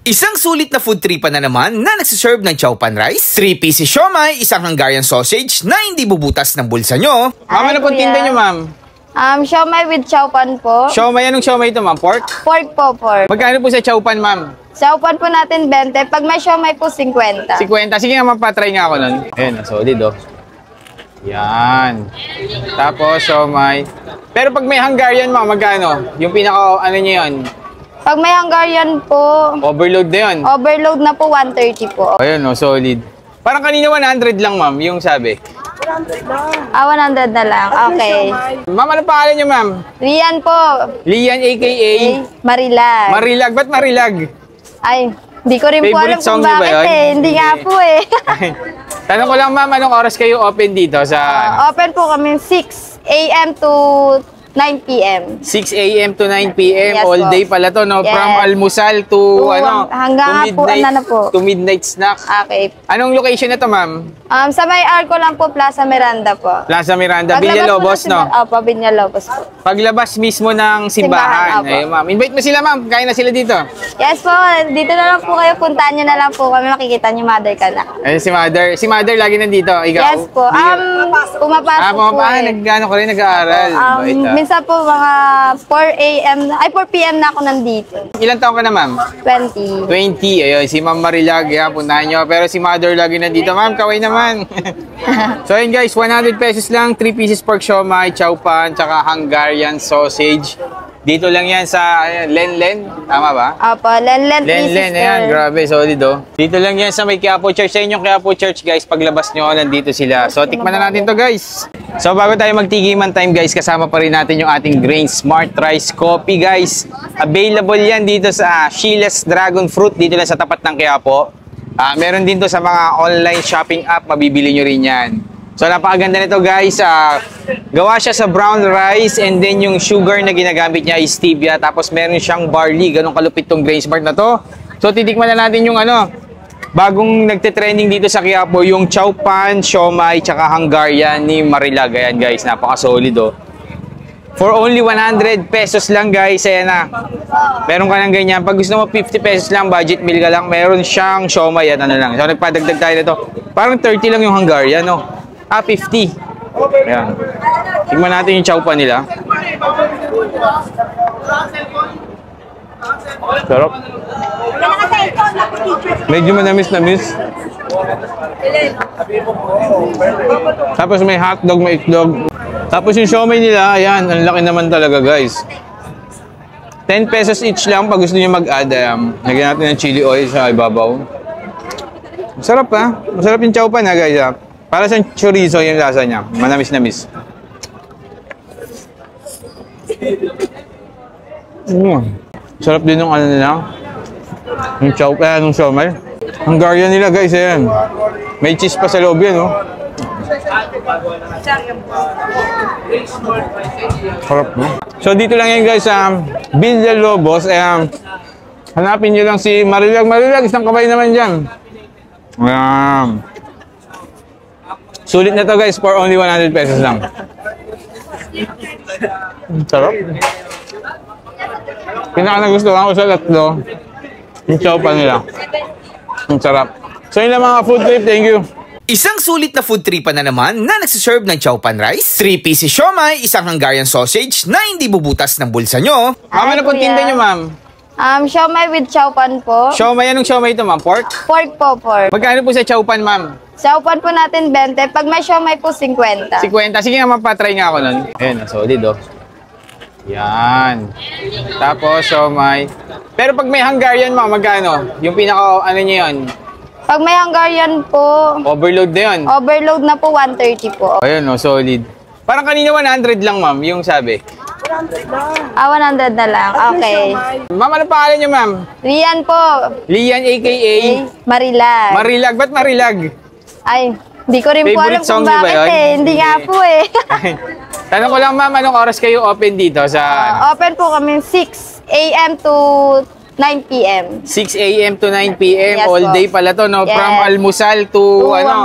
Isang sulit na food tripa na naman na nagsiserve ng chow pan rice, 3 pieces siomai, isang Hungarian sausage na hindi bubutas ng bulsa nyo. Ma'am, ano pong tinda nyo, ma'am? Siomai with chow pan po. Siomai, anong siomai ito, ma'am? Pork? Pork po, pork. Magkano po sa chow pan, ma'am? Chow pan po natin 20. Pag may siomai po, 50. 50. Sige nga, ma'am, patry nga ako nun. Ayan, solid, oh. Yan. Tapos, siomai. Pero pag may Hungarian, ma'am, magkano? Yung pinaka, ano nyo yun? Pag may Hungarian po, Overload na yun. overload na po, 130 po. Ayun, oh, solid. Parang kanina 100 lang, ma'am, yung sabi. 100 na lang. Okay. Ma'am, ano pangalan nyo, ma'am? Rian po. Lian, a.k.a. Marilag. Marilag. Ba't Marilag? Ay, hindi ko rin po alam Favorite song kung niyo ba bakit yun? eh. Hindi nga po eh. Tanong ko lang, ma'am, anong oras kayo open dito sa Open po kami 6 a.m. to 9 p.m. 6 a.m. to 9 p.m. Yes, all po. day pala to, no? Yes. From almusal to, hanggang to po, ano na po. to midnight snack. Okay. Anong location na to, ma'am? Sa may Arco lang po, Plaza Miranda po. Plaza Miranda, Paglabas Villalobos, po no? Opo, Villalobos po. Paglabas mismo ng simbahan. Simbahan, opo. Ayun, ma'am. Invite mo sila, ma'am. Kain na sila dito. Yes po, dito na lang po kayo. Puntahan nyo na lang po kami. Makikita nyo mother ka na. Ayun, si Mother. Si Mother lagi nandito. Ikaw? Yes po. Pumapasok po pumapasok. eh. Nag-ano ko rin, nag-aaral. Bait, ah. Minsan po mga 4 a.m. Ay, 4 p.m. na ako nandito. Ilang taon ka na, ma'am? 20. 20. Ayun, si Ma'am Marilag, yan, puntahan nyo. Pero si Mother lagi nandito. Ma'am, kaway naman. So, ayun guys, 100 pesos lang. 3 pieces pork siomai, chow pan, tsaka Hungarian sausage. Dito lang yan sa Lenlen. Tama ba? Opo, Lenlen. Lenlen, ayan. Grabe, solid, oh. Dito lang yan sa may Quiapo Church. Sa inyong Quiapo Church, guys, paglabas nyo, nandito sila. So, tikman na natin to, guys. So, bago tayo magtigiman time, guys, kasama pa rin natin yung ating Grain Smart Rice Coffee, guys. Available yan dito sa Sheila's Dragon Fruit, dito lang sa tapat ng Quiapo. Meron din to sa mga online shopping app, mabibili nyo rin yan. So, napakaganda nito, guys. Gawa siya sa brown rice and then yung sugar na ginagamit niya is stevia. Tapos meron siyang barley. Ganun kalupit tong Grain Smart na to. So, titikman na natin yung bagong nagte-trending dito sa Quiapo, yung chow pan, siomai, tsaka Hungarian ni Marilag. Ayan, guys. Napaka-solid, oh. For only 100 pesos lang, guys. Ayan na. Meron ka ng ganyan. Pag gusto mo 50 pesos lang, budget meal ka lang, meron siyang siomai at ano lang. So, nagpadagdag tayo nito. Parang 30 lang yung Hungarian, no? 50. Ayan. Tingnan natin yung chow pan nila. Sarap. Medyo manamis-namis. Tapos may hotdog, may itlog. Tapos yung siomai nila, ayan, ang laki naman talaga, guys. 10 pesos each lang pag gusto niyo mag-add. Lagyan natin ng chili oil sa ibabaw. Masarap, ha? Masarap yung chow pan, ha, guys, ha? Para sa chorizo yung lasa niya. Manamis-namis. Sarap din yung ano nila. Yung chow pan, yung siomai. Hungarian nila, guys, ayan. May cheese pa sa loob yan, oh. Sarap, no? So, dito lang yan, guys, sa Villalobos. Hanapin nyo lang si Marilag. Marilag, isang kamay naman dyan. Ayan. Sulit na to, guys, for only 100 pesos lang. Sarap. Pinaka-nagustuhan ko sa tatlo, yung chow pan nila. Ang sarap. So yun lang mga food trip. Thank you. Isang sulit na food tripa na naman na nagsiserve ng chow pan rice, 3 pieces siomai, isang Hungarian sausage na hindi bubutas ng bulsa nyo. Ma'am, ano pong tinda nyo, ma'am? Siomai with chow pan po. Siomai, anong siomai ito, ma'am? Pork? Pork po, pork. Magkano po sa chow pan, ma'am? Chow pan po natin 20. Pag may siomai po, 50. 50. Sige nga, ma'am, patry nga ako nun. Ayan, solid, oh. Yan. Tapos, siomai. Pero pag may Hungarian, ma'am, magkano? Yung pinaka, ano nyo yun? Pag may Hungarian po, Overload na yun. overload na po, 130 po. Ayun, oh, solid. Parang kanina 100 lang, ma'am, yung sabi. 100 na lang. Okay. Ma'am, ano pangalan nyo, ma'am? Rian po. Lian, a.k.a. Marilag. Marilag. Ba't Marilag? Ay, hindi ko rin po alam Favorite song kung niyo ba bakit yun? eh. Hindi nga po eh. Tanong ko lang, ma'am, anong oras kayo open dito sa... Open po kami 6 a.m. to 9 p.m. 6 a.m. to 9 p.m. Yes, all po. day pala to, no? Yes. From almusal to,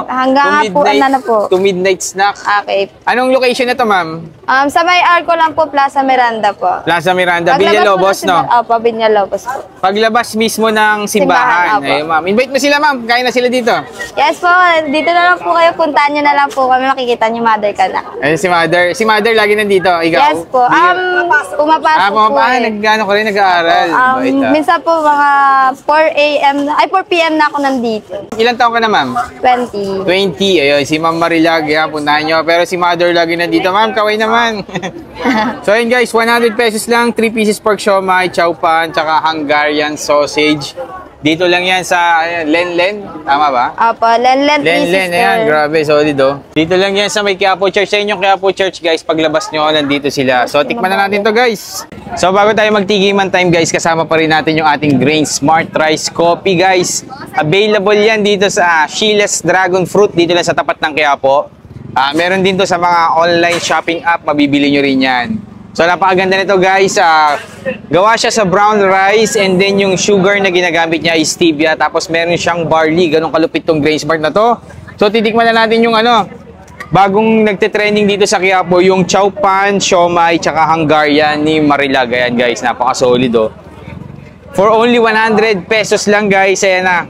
hanggang to po, midnight, ano na po. to midnight snack. Okay. Anong location na to, ma'am? Sa may Arco lang po, Plaza Miranda po. Plaza Miranda, Paglabas Villalobos, po no? Opo, Villalobos po. Paglabas mismo ng simbahan. Simbahan, Ayun, ma'am. Invite mo sila, ma'am. Kain na sila dito. Yes po, dito na lang po kayo. Puntahan nyo na lang po kami. Makikita nyo mother ka na. Ayun, si Mother. Si Mother lagi nandito. Ikaw? Yes po. Pumapasok po pumapasok. eh. Nag-ano ko rin, nag-aaral. Bait, ah. Minsan po mga 4 a.m. Ay, 4 p.m. na ako nandito. Ilan taon ka na, ma'am? 20. 20. Ayun, si Ma'am Marilag, yan, puntahan nyo. Pero si Mother lagi nandito. Ma'am, kaway naman. So, ayun guys, 100 pesos lang. 3 pieces pork siomai, chow pan, tsaka Hungarian sausage. Dito lang yan sa Lenlen. Tama ba? Opo, Lenlen Lenlen, ayan. Grabe, solid oh. Dito lang yan sa may Quiapo Church. Sa inyong Quiapo Church, guys, paglabas nyo, nandito sila. So, tikman na natin to, guys. So, bago tayo magtigiman time, guys, kasama pa rin natin yung ating Grain Smart Rice Coffee, guys. Available yan dito sa Sheila's Dragon Fruit, dito lang sa tapat ng Quiapo. Meron din to sa mga online shopping app, mabibili nyo rin yan. So, napakaganda nito, guys. Gawa siya sa brown rice and then yung sugar na ginagamit niya is stevia. Tapos meron siyang barley. Ganun kalupit tong Grain Smart na to. So, titikman na natin yung bagong nagte-trending dito sa Quiapo, yung chow pan, siomai, tsaka Hungarian ni Marilag. Ayan, guys. Napaka-solid, oh. For only 100 pesos lang, guys. Ayan na.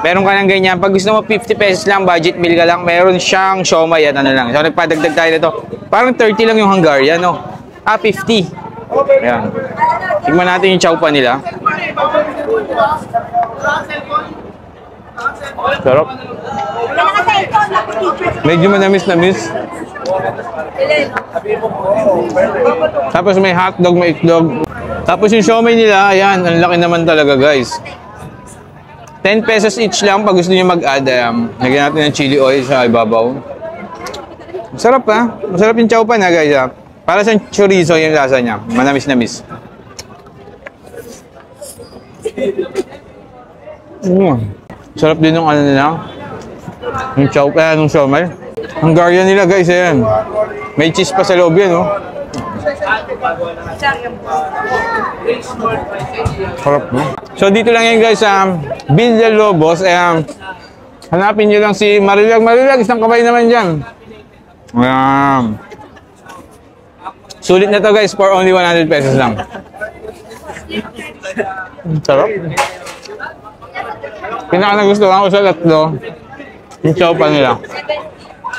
Meron ka ng ganyan. Pag gusto mo 50 pesos lang, budget meal ka lang, meron siyang siomai at ano lang. So, nagpadagdag tayo nito. Parang 30 lang yung Hungarian, no? 50. Ayan. Tignan natin yung chow pan nila. Sarap. Medyo manamis-namis. Tapos may hotdog, may itlog. Tapos yung siomai nila, ayan, ang laki naman talaga, guys. 10 pesos each lang pag gusto niyo mag-add. Lagyan natin ng chili oil sa ibabaw. Masarap, ha? Masarap yung chow pan, ha, guys, ha? Para sa chorizo yung lasa niya. Manamis-namis. Sarap din yung ano nila. Yung chow, nung siomai. Hungarian nila, guys, ayan. May cheese pa sa loob yan, oh. Sarap, no? So, dito lang yan, guys, sa Villalobos. Hanapin nyo lang si Marilag. Marilag, isang kamay naman dyan. Sulit na to, guys, for only 100 pesos lang. Sarap. Pinaka-nagustuhan ko sa tatlo, yung chow pan nila.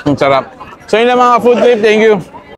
Ang sarap. So, yun lang mga food trip. Thank you.